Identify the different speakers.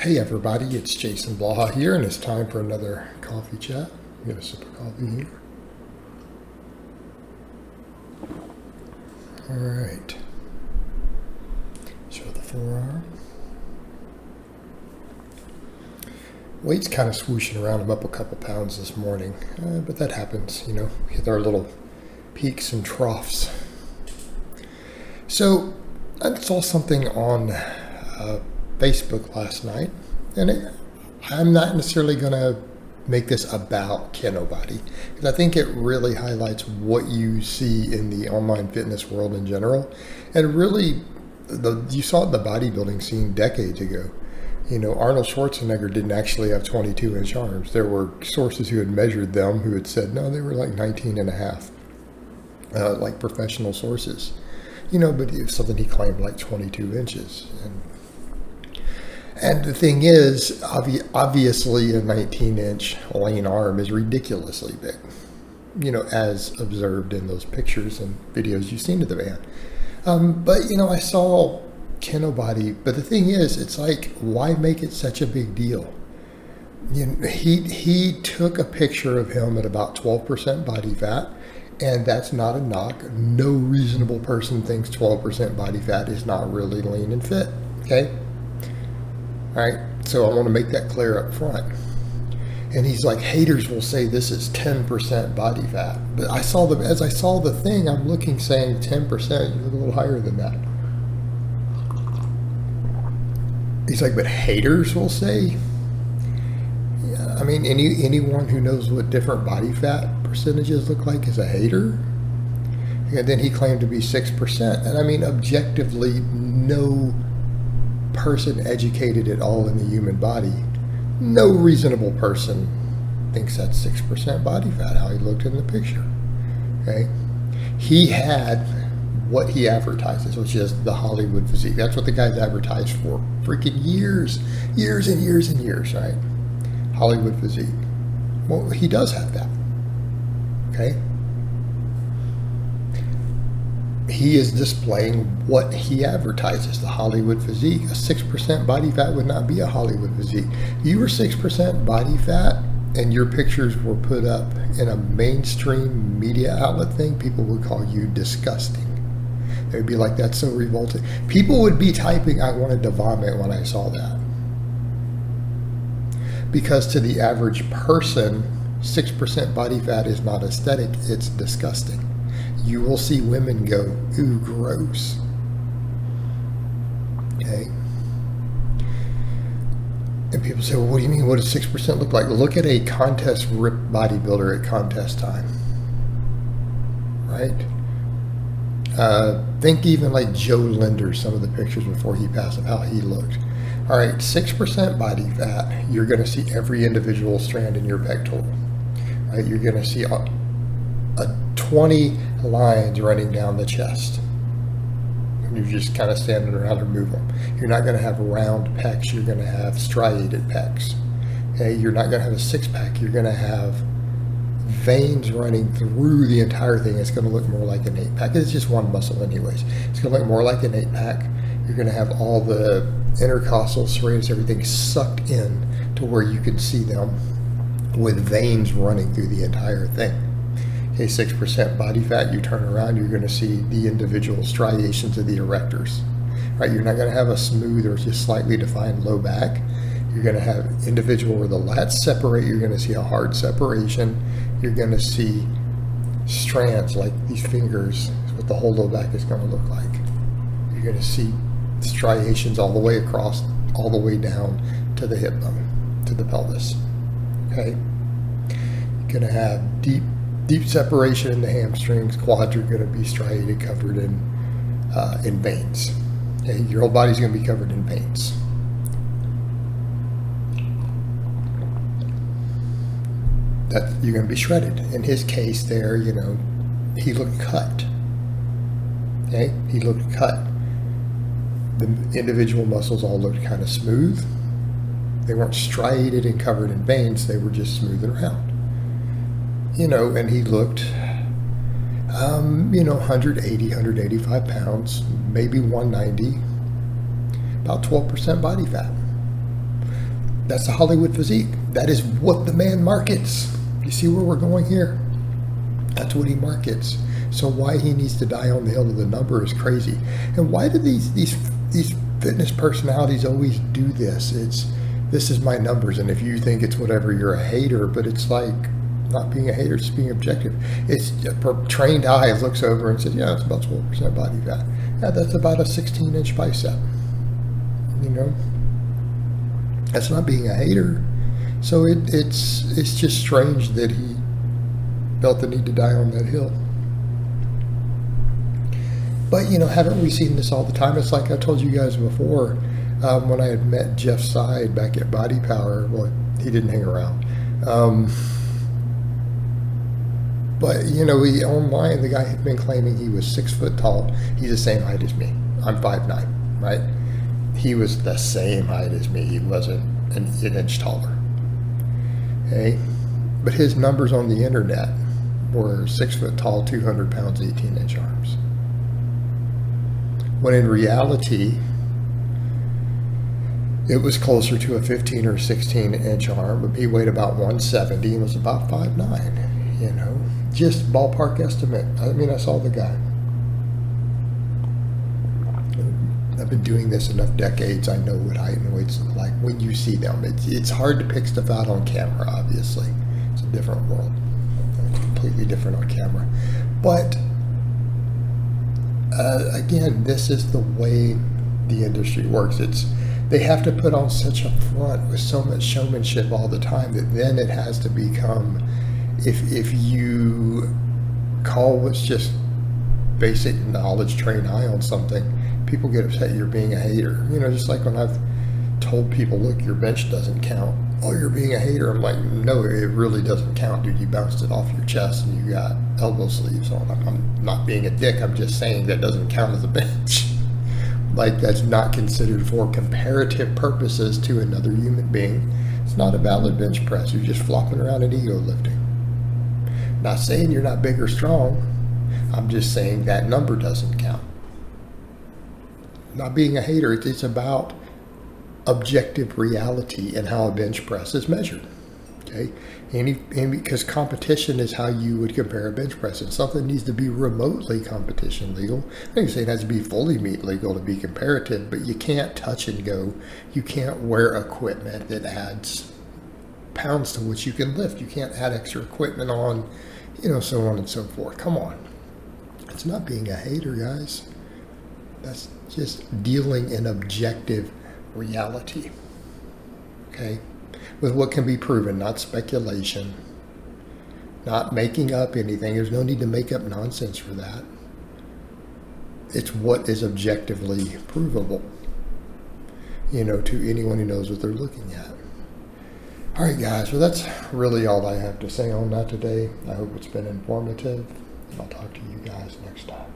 Speaker 1: Hey everybody, it's Jason Blaha here, and it's time for another coffee chat. Get a sip of coffee here. All right. Show the forearm. Weight's kind of swooshing around. I'm up a couple pounds this morning, but that happens, hit our little peaks and troughs. So I saw something on Facebook last night, and I'm not necessarily going to make this about Kinobody, because I think it really highlights what you see in the online fitness world in general, and really you saw it in the bodybuilding scene decades ago. Arnold Schwarzenegger didn't actually have 22-inch arms. There were sources who had measured them who had said, no, they were like 19 and a half, like professional sources. But it's something he claimed like 22 inches. And the thing is, obviously a 19-inch lean arm is ridiculously big, as observed in those pictures and videos you've seen of the man. But, I saw Kinobody, but the thing is, it's like, why make it such a big deal? He took a picture of him at about 12% body fat, and that's not a knock. No reasonable person thinks 12% body fat is not really lean and fit, okay? All right, so I want to make that clear up front. And he's like, haters will say this is 10% body fat. But as I saw the thing, I'm looking saying 10%, you look a little higher than that. He's like, but haters will say? Yeah, I mean, anyone who knows what different body fat percentages look like is a hater. And then he claimed to be 6%. And I mean, objectively, no person educated at all in the human body, no reasonable person thinks that's 6% body fat, how he looked in the picture. Okay? He had what he advertises, which is the Hollywood physique. That's what the guy's advertised for freaking years and years and years, right? Hollywood physique. Well, he does have that. Okay? He is displaying what he advertises, the Hollywood physique. A 6% body fat would not be a Hollywood physique. If you were 6% body fat and your pictures were put up in a mainstream media outlet thing, people would call you disgusting. They would be like, that's so revolting. People would be typing, I wanted to vomit when I saw that. Because to the average person, 6% body fat is not aesthetic, it's disgusting. You will see women go, ooh, gross. Okay? And people say, well, what do you mean? What does 6% look like? Look at a contest ripped bodybuilder at contest time. Right? Think even like Joe Linder, some of the pictures before he passed of how he looked. All right, 6% body fat, you're going to see every individual strand in your pectoral. Right? You're going to see a 20 lines running down the chest. And you're just kind of standing around and move them. You're not going to have round pecs. You're going to have striated pecs. Okay? You're not going to have a six-pack. You're going to have veins running through the entire thing. It's going to look more like an eight-pack. It's just one muscle anyways. It's going to look more like an eight-pack. You're going to have all the intercostal serratus, everything sucked in to where you can see them with veins running through the entire thing. Okay, 6% body fat, you turn around, you're going to see the individual striations of the erectors. Right? You're not going to have a smooth or just slightly defined low back. You're going to have individual where the lats separate. You're going to see a hard separation. You're going to see strands like these fingers, what the whole low back is going to look like. You're going to see striations all the way across, all the way down to the hip bone, to the pelvis. Okay? You're going to have deep separation in the hamstrings. Quads are going to be striated, covered in veins. Okay? Your whole body's going to be covered in veins. That you're going to be shredded. In his case there, he looked cut. Okay? He looked cut. The individual muscles all looked kind of smooth. They weren't striated and covered in veins. They were just smooth and round. And he looked, 180, 185 pounds, maybe 190, about 12% body fat. That's the Hollywood physique. That is what the man markets. You see where we're going here? That's what he markets. So why he needs to die on the hill of the number is crazy. And why do these fitness personalities always do this? This is my numbers, and if you think it's whatever, you're a hater. But it's like not being a hater, it's being objective. It's a trained eye looks over and says, yeah, it's about 12% body fat. Yeah, that's about a 16-inch bicep. You know, that's not being a hater. So it's just strange that he felt the need to die on that hill. But, you know, haven't we seen this all the time? It's like I told you guys before, when I had met Jeff Side back at Body Power. Well, he didn't hang around. But, you know, online, the guy had been claiming he was 6 foot tall. He's the same height as me. I'm 5'9", right? He was the same height as me. He wasn't an inch taller. Okay? But his numbers on the internet were 6 foot tall, 200 pounds, 18-inch arms. When in reality, it was closer to a 15 or 16-inch arm, but he weighed about 170 and was about 5'9", you know. Just ballpark estimate. I mean, I saw the guy. I've been doing this enough decades. I know what height and weights look like when you see them. It's hard to pick stuff out on camera, obviously. It's a different world. It's completely different on camera. But, again, this is the way the industry works. They have to put on such a front with so much showmanship all the time that then it has to become, if you call what's just basic knowledge, trained eye on something, people get upset you're being a hater. You know, just like when I've told people, look, your bench doesn't count. Oh, you're being a hater. I'm like, no, it really doesn't count, dude. You bounced it off your chest and you got elbow sleeves on. I'm not being a dick. I'm just saying that doesn't count as a bench. Like, that's not considered for comparative purposes to another human being. It's not a valid bench press. You're just flopping around and ego lifting. Not saying you're not big or strong. I'm just saying that number doesn't count. Not being a hater, it's about objective reality and how a bench press is measured. Okay, and because competition is how you would compare a bench press, and something needs to be remotely competition legal. I think it has to be fully meet legal to be comparative, but you can't touch and go. You can't wear equipment that adds pounds to which you can lift. You can't add extra equipment on, you know, so on and so forth. Come on, it's not being a hater, guys. That's just dealing in objective reality, okay, with what can be proven, not speculation, not making up anything. There's no need to make up nonsense for that. It's what is objectively provable, you know, to anyone who knows what they're looking at. All right, guys, well, that's really all I have to say on that today. I hope it's been informative, and I'll talk to you guys next time.